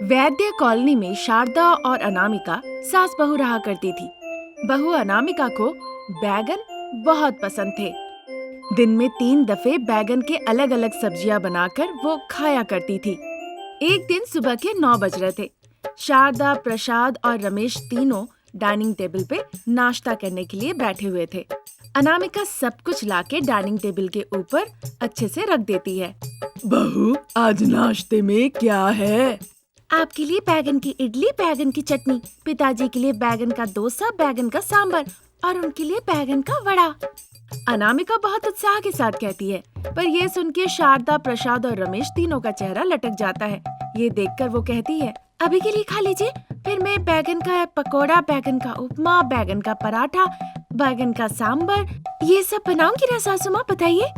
वैद्य colony में शारदा और अनामिका सास बहू रहा करती थी। बहू अनामिका को बैगन बहुत पसंद थे। दिन में 3 दफे बैगन के अलग अलग सब्जियां बनाकर वो खाया करती थी। एक दिन सुबह के 9 बज रहे थे। शारदा, प्रसाद और रमेश तीनों डाइनिंग टेबल पे नाश्ता करने के लिए बैठे हुए थे। अनामिका सब कुछ लाके डाइनिंग टेबल के ऊपर अच्छे से रख देती है। बहू, आज नाश्ते में क्या है? आपके लिए बैगन की इडली, बैगन की चटनी, पिताजी के लिए बैगन का डोसा, बैगन का सांभर और उनके लिए बैगन का वड़ा। अनामिका बहुत उत्साह के साथ कहती है, पर ये सुन के शारदा, प्रसाद और रमेश तीनों का चेहरा लटक जाता है। ये देखकर वो कहती है, अभी के लिए खा लीजिए, फिर मैं बैगन का पकोड़ा, बैगन का उपमा, बैगन का पराठा, बैगन का सांभर ये सब बनाऊंगी ना सासू माँ, बताइए।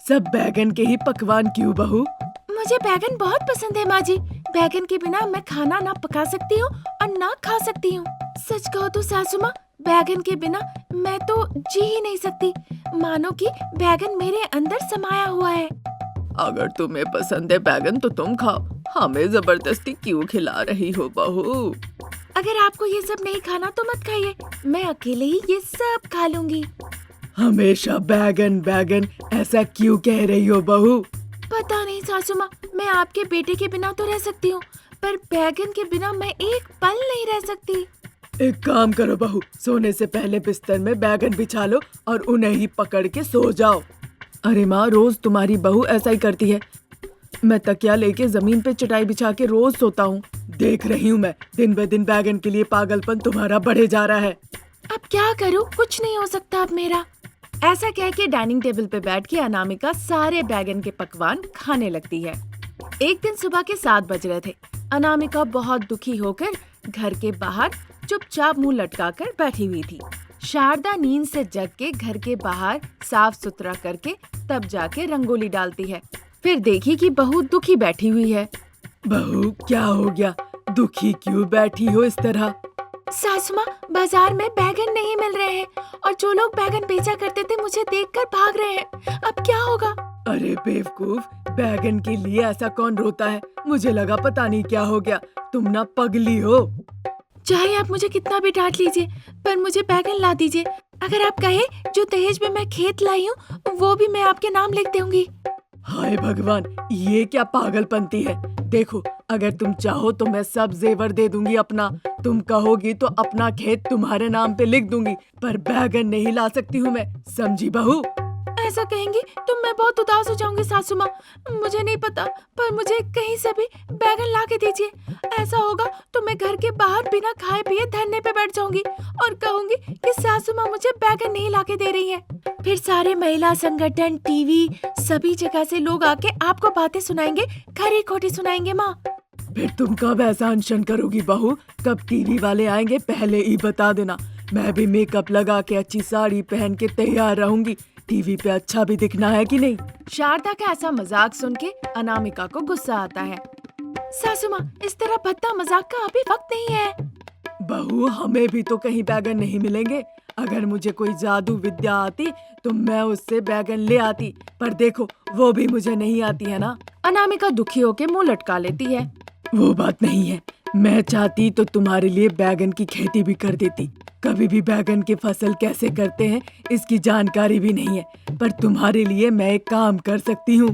सब बैगन के ही पकवान क्यों बहू? मुझे बैगन बहुत पसंद है माँ जी। बैगन के बिना मैं खाना ना पका सकती हूँ और ना खा सकती हूँ। सच कहो तो सासू माँ, बैगन के बिना मैं तो जी ही नहीं सकती। मानो कि बैगन मेरे अंदर समाया हुआ है। अगर तुम्हें पसंद है बैगन तो तुम खाओ, हमें जबरदस्ती क्यों खिला रही हो बहू? अगर आपको ये सब नहीं खाना तो मत खाइए, मैं अकेले ही ये सब खा लूंगी। हमेशा बैगन बैगन ऐसा क्यों कह रही हो बहू? पता नहीं सासू माँ, मैं आपके बेटे के बिना तो रह सकती हूँ, पर बैगन के बिना मैं एक पल नहीं रह सकती। एक काम करो बहू, सोने से पहले बिस्तर में बैगन बिछा लो और उन्हें ही पकड़ के सो जाओ। अरे माँ, रोज तुम्हारी बहू ऐसा ही करती है। मैं तकिया लेके जमीन पे चटाई बिछा के रोज सोता हूँ। देख रही हूँ मैं, दिन ब दिन बैगन के लिए पागलपन तुम्हारा बढ़े जा रहा है। अब क्या करूँ, कुछ नहीं हो सकता अब मेरा। ऐसा कह के डाइनिंग टेबल पे बैठ के अनामिका सारे बैगन के पकवान खाने लगती है। एक दिन सुबह के 7 बज रहे थे। अनामिका बहुत दुखी होकर घर के बाहर चुपचाप मुंह लटकाकर बैठी हुई थी। शारदा नींद से जग के घर के बाहर साफ सुथरा करके तब जाके रंगोली डालती है। फिर देखी कि बहू दुखी बैठी हुई है। बहू, क्या हो गया? दुखी क्यों बैठी हो इस तरह? सासू माँ, बाजार में बैगन नहीं मिल रहे हैं और जो लोग बैगन बेचा करते थे मुझे देखकर भाग रहे हैं। अब क्या होगा? अरे बेवकूफ, बैगन के लिए ऐसा कौन रोता है? मुझे लगा पता नहीं क्या हो गया, तुम ना पगली हो। चाहे आप मुझे कितना भी डांट लीजिए, पर मुझे बैगन ला दीजिए। अगर आप कहे जो दहेज में मैं खेत लाई हूँ वो भी मैं आपके नाम लिख दूंगी। हाय भगवान, ये क्या पागलपंती है? देखो, अगर तुम चाहो तो मैं सब जेवर दे दूंगी अपना। तुम कहोगी तो अपना खेत तुम्हारे नाम पे लिख दूंगी, पर बैगन नहीं ला सकती हूँ मैं, समझी बहू? ऐसा कहेंगी तो मैं बहुत उदास हो जाऊंगी सासू माँ। मुझे नहीं पता, पर मुझे कहीं से भी बैगन ला के दीजिए। ऐसा होगा तो मैं घर के बाहर बिना खाए पिए धरने पे बैठ जाऊंगी और कहूंगी कि सासू माँ मुझे बैगन नहीं ला के दे रही है। फिर सारे महिला संगठन, टीवी, सभी जगह से लोग आके आपको बातें सुनाएंगे, खरी खोटी सुनाएंगे माँ। फिर तुम कब ऐसा अनशन करोगी बहू? कब टीवी वाले आएंगे पहले ही बता देना। मैं भी मेकअप लगा के अच्छी साड़ी पहन के तैयार रहूंगी। टीवी पे अच्छा भी दिखना है कि नहीं? शारदा का ऐसा मजाक सुन के अनामिका को गुस्सा आता है। सासू माँ, इस तरह भद्दा मजाक का अभी वक्त नहीं है। बहू, हमें भी तो कहीं बैगन नहीं मिलेंगे। अगर मुझे कोई जादू विद्या आती तो मैं उससे बैगन ले आती, पर देखो वो भी मुझे नहीं आती है ना। अनामिका दुखी होके मुंह लटका लेती है। वो बात नहीं है, मैं चाहती तो तुम्हारे लिए बैगन की खेती भी कर देती। कभी भी बैगन की फसल कैसे करते हैं इसकी जानकारी भी नहीं है, पर तुम्हारे लिए मैं एक काम कर सकती हूँ।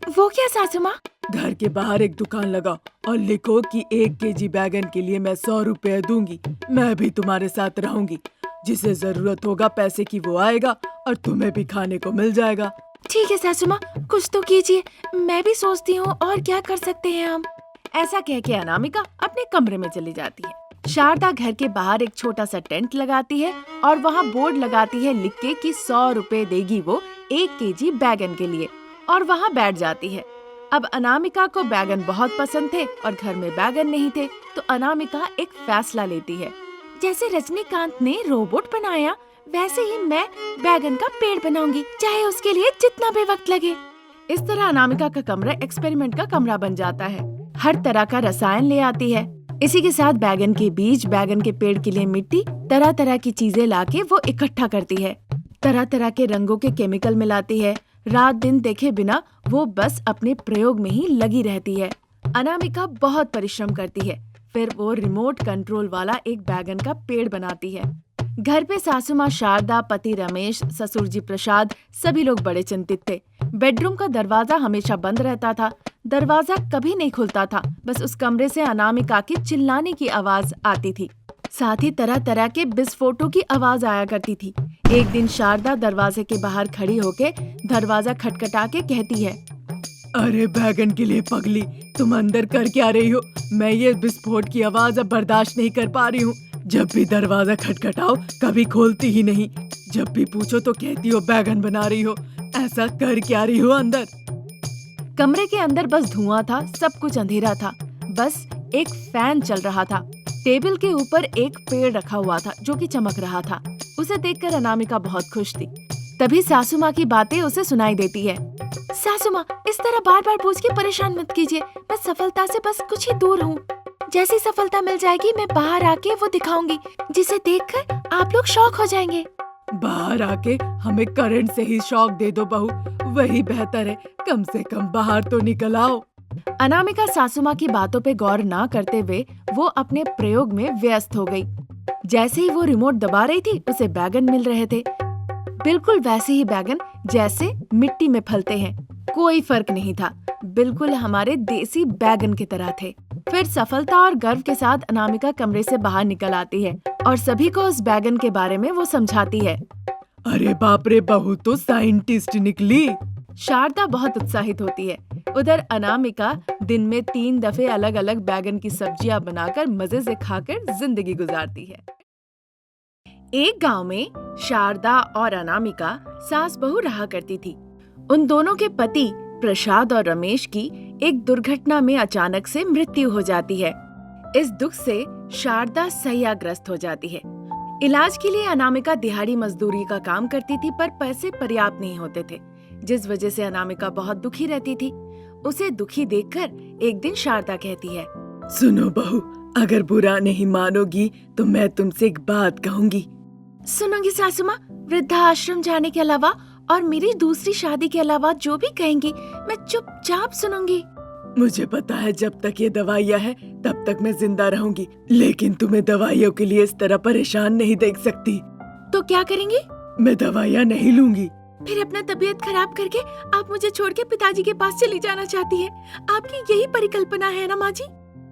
वो क्या सासू माँ? घर के बाहर एक दुकान लगाओ और लिखो कि 1 केजी बैगन के लिए मैं 100 रुपए दूंगी। मैं भी तुम्हारे साथ रहूंगी। जिसे जरूरत होगा पैसे की वो आएगा और तुम्हें भी खाने को मिल जाएगा। ठीक है सासू माँ, कुछ तो कीजिए। मैं भी सोचती हूँ और क्या कर सकते हैं हम। ऐसा कह के अनामिका अपने कमरे में चली जाती है। शारदा घर के बाहर एक छोटा सा टेंट लगाती है और वहाँ बोर्ड लगाती है लिख के कि 100 रुपए देगी वो 1 केजी बैगन के लिए, और वहाँ बैठ जाती है। अब अनामिका को बैगन बहुत पसंद थे और घर में बैगन नहीं थे, तो अनामिका एक फैसला लेती है। जैसे रजनीकांत ने रोबोट बनाया वैसे ही मैं बैगन का पेड़ बनाऊंगी, चाहे उसके लिए जितना भी वक्त लगे। इस तरह अनामिका का कमरा एक्सपेरिमेंट का कमरा बन जाता है। हर तरह का रसायन ले आती है। इसी के साथ बैगन के बीज, बैगन के पेड़ के लिए मिट्टी, तरह तरह की चीजें लाके वो इकट्ठा करती है। तरह तरह के रंगों के केमिकल मिलाती है। रात दिन देखे बिना वो बस अपने प्रयोग में ही लगी रहती है। अनामिका बहुत परिश्रम करती है। फिर वो रिमोट कंट्रोल वाला एक बैगन का पेड़ बनाती है। घर पे सासू माँ शारदा, पति रमेश, ससुर जी प्रसाद, सभी लोग बड़े चिंतित थे। बेडरूम का दरवाजा हमेशा बंद रहता था। दरवाजा कभी नहीं खुलता था। बस उस कमरे से अनामिका की चिल्लाने की आवाज आती थी। साथ ही तरह तरह के विस्फोटों की आवाज आया करती थी। एक दिन शारदा दरवाजे के बाहर खड़ी होके दरवाजा खटखटा के कहती है, अरे बैगन के लिए पगली, तुम अंदर कर क्या रही हो? मैं ये विस्फोट की आवाज अब बर्दाश्त नहीं कर पा रही हूँ। जब भी दरवाजा खटखटाओ कभी खोलती ही नहीं। जब भी पूछो तो कहती हो बैगन बना रही हो। ऐसा कर क्या रही हो अंदर? कमरे के अंदर बस धुआं था, सब कुछ अंधेरा था। बस एक फैन चल रहा था। टेबल के ऊपर एक पेड़ रखा हुआ था जो कि चमक रहा था। उसे देखकर अनामिका बहुत खुश थी। तभी सासू माँ की बातें उसे सुनाई देती है। सासू माँ, इस तरह बार बार पूछ के परेशान मत कीजिए। मैं सफलता से बस कुछ ही दूर हूँ। जैसी सफलता मिल जाएगी मैं बाहर आके वो दिखाऊंगी, जिसे देखकर आप लोग शॉक हो जाएंगे। बाहर आके हमें करंट से ही शॉक दे दो बहू, वही बेहतर है। कम से कम बाहर तो निकल आओ। अनामिका सासू माँ की बातों पे गौर ना करते हुए वो अपने प्रयोग में व्यस्त हो गई। जैसे ही वो रिमोट दबा रही थी उसे बैगन मिल रहे थे। बिल्कुल वैसे ही बैगन जैसे मिट्टी में फलते हैं। कोई फर्क नहीं था, बिल्कुल हमारे देसी बैगन की तरह थे। फिर सफलता और गर्व के साथ अनामिका कमरे से बाहर निकल आती है और सभी को उस बैगन के बारे में वो समझाती है। अरे बाप रे, बहू तो साइंटिस्ट निकली। शारदा बहुत उत्साहित होती है। उधर अनामिका दिन में 3 दफे अलग अलग बैगन की सब्जियां बनाकर मजे से खाकर जिंदगी गुजारती है। एक गांव में शारदा और अनामिका सास बहू रहा करती थी। उन दोनों के पति प्रसाद और रमेश की एक दुर्घटना में अचानक से मृत्यु हो जाती है। इस दुख से शारदा सहियाग्रस्त हो जाती है। इलाज के लिए अनामिका दिहाड़ी मजदूरी का काम करती थी, पर पैसे पर्याप्त नहीं होते थे, जिस वजह से अनामिका बहुत दुखी रहती थी। उसे दुखी देखकर एक दिन शारदा कहती है, सुनो बहू, अगर बुरा नहीं मानोगी तो मैं तुमसे एक बात कहूंगी। सुनूंगी सासू माँ। वृद्धाश्रम जाने के अलावा और मेरी दूसरी शादी के अलावा जो भी कहेंगी मैं चुपचाप सुनूंगी। मुझे पता है जब तक ये दवाइयाँ है तब तक मैं जिंदा रहूंगी, लेकिन तुम्हें दवाइयों के लिए इस तरह परेशान नहीं देख सकती। तो क्या करेंगी? मैं दवाइयाँ नहीं लूंगी। फिर अपना तबीयत खराब करके आप मुझे छोड़ के पिताजी के पास चली जाना चाहती है। आपकी यही परिकल्पना है ना माँ जी?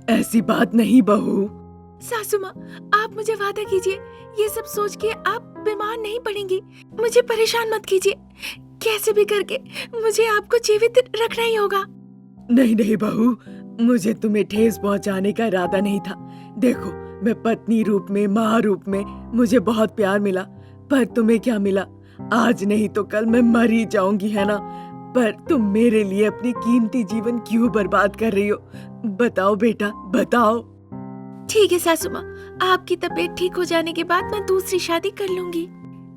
ऐसी बात नहीं बहू। सासू माँ, आप मुझे वादा कीजिए, ये सब सोच के आप बीमार नहीं पड़ेंगी। मुझे परेशान मत कीजिए। कैसे भी करके मुझे आपको जीवित रखना ही होगा। नहीं नहीं बहू, मुझे तुम्हें ठेस पहुंचाने का इरादा नहीं था। देखो, मैं पत्नी रूप में, माँ रूप में मुझे बहुत प्यार मिला, पर तुम्हें क्या मिला? आज नहीं तो कल मैं मर ही जाऊंगी, है ना? पर तुम मेरे लिए अपनी कीमती जीवन क्यों बर्बाद कर रही हो? बताओ बेटा, बताओ। ठीक है सासू माँ, आपकी तबीयत ठीक हो जाने के बाद मैं दूसरी शादी कर लूंगी।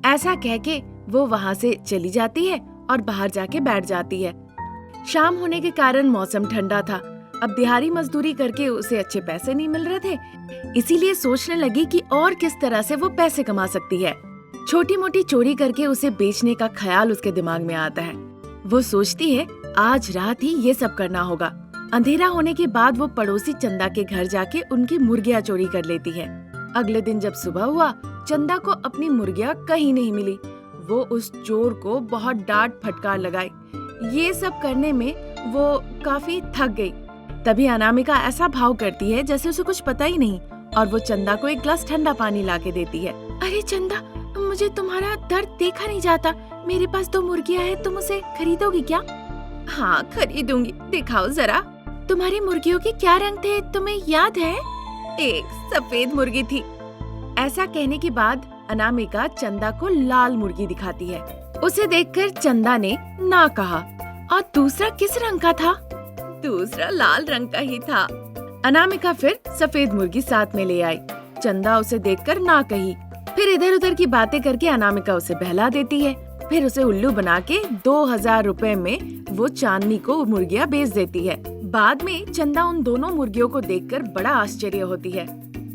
ऐसा कह के वो वहाँ से चली जाती है और बाहर जाके बैठ जाती है। शाम होने के कारण मौसम ठंडा था। अब दिहाड़ी मजदूरी करके उसे अच्छे पैसे नहीं मिल रहे थे, इसीलिए सोचने लगी कि और किस तरह से वो पैसे कमा सकती है। छोटी मोटी चोरी करके उसे बेचने का ख्याल उसके दिमाग में आता है। वो सोचती है आज रात ही ये सब करना होगा। अंधेरा होने के बाद वो पड़ोसी चंदा के घर जाके उनकी मुर्गियाँ चोरी कर लेती है। अगले दिन जब सुबह हुआ, चंदा को अपनी मुर्गियाँ कहीं नहीं मिली। वो उस चोर को बहुत डांट फटकार लगाई। ये सब करने में वो काफी थक गई। तभी अनामिका ऐसा भाव करती है जैसे उसे कुछ पता ही नहीं, और वो चंदा को एक गिलास ठंडा पानी लाके देती है। अरे चंदा, मुझे तुम्हारा दर्द देखा नहीं जाता। मेरे पास 2 मुर्गियाँ हैं, तुम उसे खरीदोगी क्या? हाँ खरीदूंगी, दिखाओ जरा। तुम्हारी मुर्गियों के क्या रंग थे, तुम्हें याद है? एक सफेद मुर्गी थी। ऐसा कहने के बाद अनामिका चंदा को लाल मुर्गी दिखाती है। उसे देखकर चंदा ने ना कहा। और दूसरा किस रंग का था? दूसरा लाल रंग का ही था। अनामिका फिर सफेद मुर्गी साथ में ले आई। चंदा उसे देखकर ना कही। फिर इधर उधर की बातें करके अनामिका उसे बहला देती है। फिर उसे उल्लू बना के 2000 रुपए में वो चांदनी को मुर्गियाँ बेच देती है। बाद में चंदा उन दोनों मुर्गियों को देखकर बड़ा आश्चर्य होती है।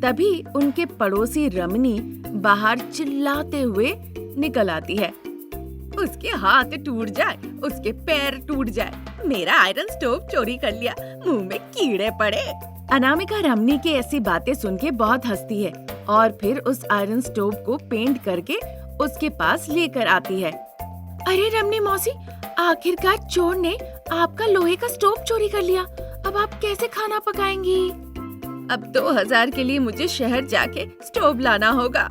तभी उनके पड़ोसी रमनी बाहर चिल्लाते हुए निकल आती है। उसके हाथ टूट जाए, उसके पैर टूट जाए, मेरा आयरन स्टोव चोरी कर लिया, मुंह में कीड़े पड़े। अनामिका रमनी की ऐसी बातें सुन के बहुत हंसती है और फिर उस आयरन स्टोव को पेंट करके उसके पास लेकर आती है। अरे रमनी मौसी, आखिरकार चोर ने आपका लोहे का स्टोव चोरी कर लिया। अब आप कैसे खाना पकाएंगी? अब 2000 के लिए मुझे शहर जाके स्टोव लाना होगा।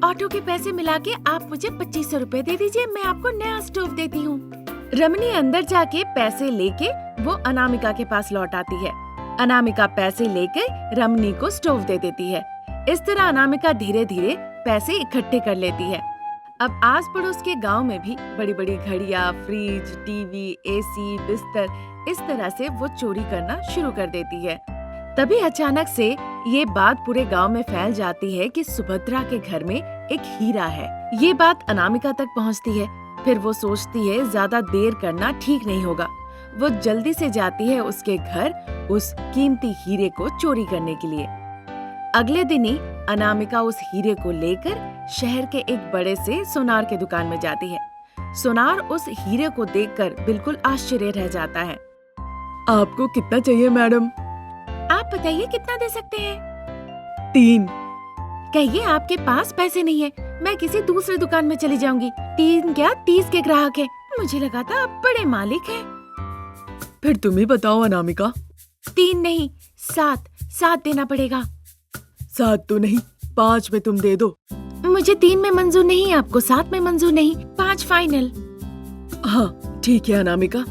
ऑटो के पैसे मिला के आप मुझे 2500 रुपए दे दीजिए, मैं आपको नया स्टोव देती हूँ। रमनी अंदर जाके पैसे लेके वो अनामिका के पास लौट आती है। अनामिका पैसे लेकर रमनी को स्टोव दे देती है। इस तरह अनामिका धीरे धीरे पैसे इकट्ठे कर लेती है। अब आस पड़ोस के गांव में भी बड़ी बड़ी घड़ियां, फ्रिज, टीवी, एसी, बिस्तर, इस तरह से वो चोरी करना शुरू कर देती है। तभी अचानक से ये बात पूरे गांव में फैल जाती है कि सुभद्रा के घर में एक हीरा है। ये बात अनामिका तक पहुंचती है। फिर वो सोचती है ज्यादा देर करना ठीक नहीं होगा। वो जल्दी से जाती है उसके घर उस कीमती हीरे को चोरी करने के लिए। अगले दिन ही अनामिका उस हीरे को लेकर शहर के एक बड़े से सोनार के दुकान में जाती है। सोनार उस हीरे को देखकर बिल्कुल आश्चर्य रह जाता है। आपको कितना चाहिए मैडम? आप बताइए कितना दे सकते हैं? 3। कहिए आपके पास पैसे नहीं है, मैं किसी दूसरे दुकान में चली जाऊंगी। 3 क्या 30 के ग्राहक हैं। मुझे लगा था आप बड़े मालिक हैं। फिर तुम ही बताओ अनामिका। 3 नहीं 7 देना पड़ेगा। 7 तो नहीं, 5 में तुम दे दो। मुझे 3 में मंजूर नहीं, आपको 7 में मंजूर नहीं, 5 फाइनल। हाँ ठीक है अनामिका,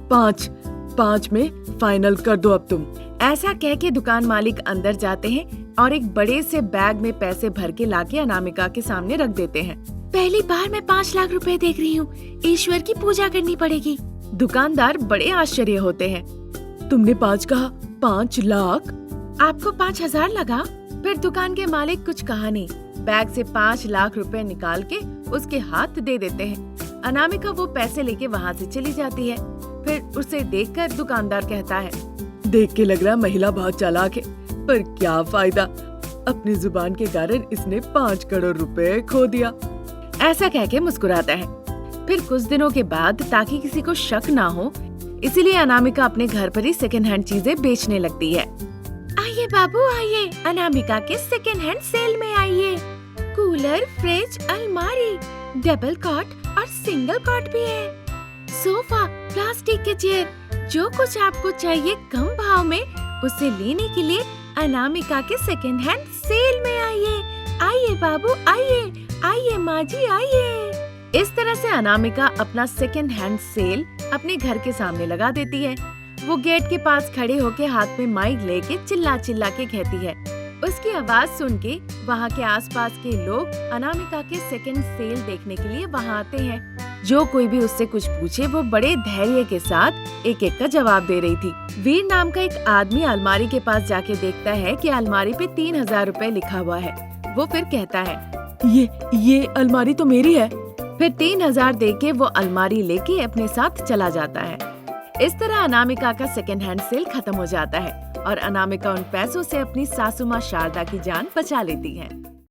5 में फाइनल कर दो अब तुम। ऐसा कह के दुकान मालिक अंदर जाते हैं और एक बड़े से बैग में पैसे भर के लाके अनामिका के सामने रख देते हैं। पहली बार मैं 5 लाख रुपए देख रही हूँ, ईश्वर की पूजा करनी पड़ेगी। दुकानदार बड़े आश्चर्य होते हैं। तुमने 5 कहा, 5 लाख? आपको 5000 लगा? फिर दुकान के मालिक कुछ कहा नहीं, बैग से 5 लाख रुपए निकाल के उसके हाथ दे देते हैं। अनामिका वो पैसे लेके वहाँ से चली जाती है। फिर उसे देखकर दुकानदार कहता है, देख के लग रहा महिला बहुत चालाक है, पर क्या फायदा, अपनी जुबान के कारण इसने 5 करोड़ रुपए खो दिया। ऐसा कह के मुस्कुराता है। फिर कुछ दिनों के बाद ताकि किसी को शक ना हो, इसीलिए अनामिका अपने घर पर ही सेकंड हैंड चीजें बेचने लगती है। आइए बाबू आइए, अनामिका के सेकंड हैंड सेल में आइए। कूलर, फ्रिज, अलमारी, डबल कॉट और सिंगल कॉट भी है। सोफा, प्लास्टिक के चेयर, जो कुछ आपको चाहिए कम भाव में, उसे लेने के लिए अनामिका के सेकंड हैंड सेल में आइए। आइए बाबू आइए, आइए माँ जी आइए। इस तरह से अनामिका अपना सेकंड हैंड सेल अपने घर के सामने लगा देती है। वो गेट के पास खड़े होके हाथ में माइक लेके चिल्ला चिल्ला के कहती है। उसकी आवाज सुन के वहाँ के आसपास के लोग अनामिका के सेकंड सेल देखने के लिए वहाँ आते हैं। जो कोई भी उससे कुछ पूछे वो बड़े धैर्य के साथ एक एक का जवाब दे रही थी। वीर नाम का एक आदमी अलमारी के पास जाके देखता है कि अलमारी पे 3000 रुपए लिखा हुआ है। वो फिर कहता है, ये अलमारी तो मेरी है। फिर 3000 देके वो अलमारी लेके अपने साथ चला जाता है। इस तरह अनामिका का सेकंड हैंड सेल खत्म हो जाता है और अनामिका उन पैसों से अपनी सासू माँ शारदा की जान बचा लेती है।